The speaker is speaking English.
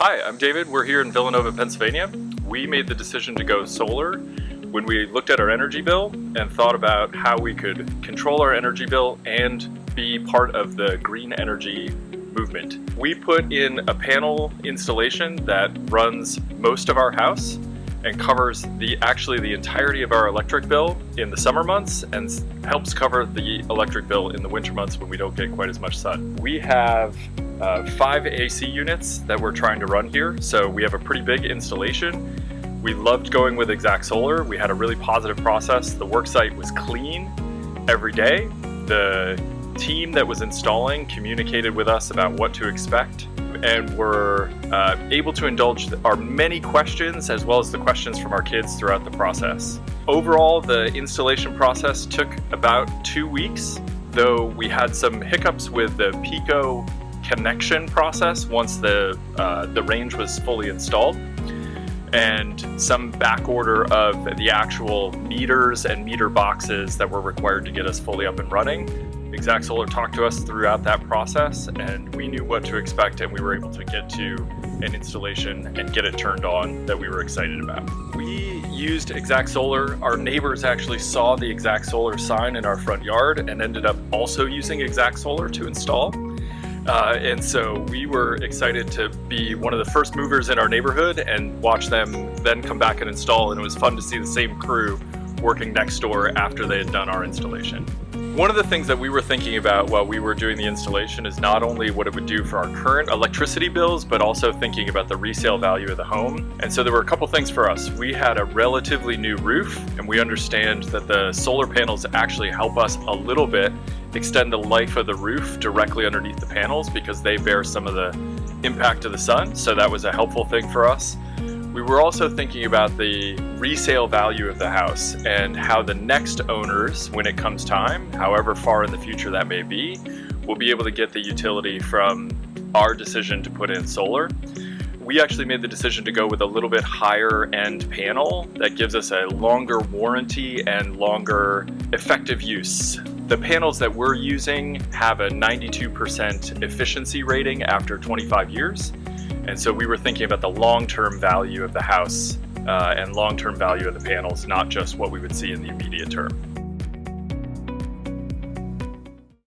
Hi, I'm David. We're here in Villanova, Pennsylvania. We made the decision to go solar when we looked at our energy bill and thought about how we could control our energy bill and be part of the green energy movement. We put in a panel installation that runs most of our house and covers actually the entirety of our electric bill in the summer months and helps cover the electric bill in the winter months when we don't get quite as much sun. We have 5 AC units that we're trying to run here, so we have a pretty big installation. We loved going with Exact Solar. We had a really positive process. The work site was clean every day. The team that was installing communicated with us about what to expect and were able to indulge our many questions as well as the questions from our kids throughout the process. Overall, the installation process took about 2 weeks, though we had some hiccups with the Pico connection process once the range was fully installed, and some back order of the actual meters and meter boxes that were required to get us fully up and running. Exact Solar talked to us throughout that process, and we knew what to expect, and we were able to get to an installation and get it turned on that we were excited about. We used Exact Solar. Our neighbors actually saw the Exact Solar sign in our front yard and ended up also using Exact Solar to install. And so we were excited to be one of the first movers in our neighborhood and watch them then come back and install, and it was fun to see the same crew working next door after they had done our installation. One of the things that we were thinking about while we were doing the installation is not only what it would do for our current electricity bills, but also thinking about the resale value of the home. And so there were a couple things for us. We had a relatively new roof, and we understand that the solar panels actually help us a little bit extend the life of the roof directly underneath the panels because they bear some of the impact of the sun. So that was a helpful thing for us. We were also thinking about the resale value of the house and how the next owners, when it comes time, however far in the future that may be, will be able to get the utility from our decision to put in solar. We actually made the decision to go with a little bit higher end panel that gives us a longer warranty and longer effective use. The panels that we're using have a 92% efficiency rating after 25 years. And so we were thinking about the long-term value of the house and long-term value of the panels, not just what we would see in the immediate term.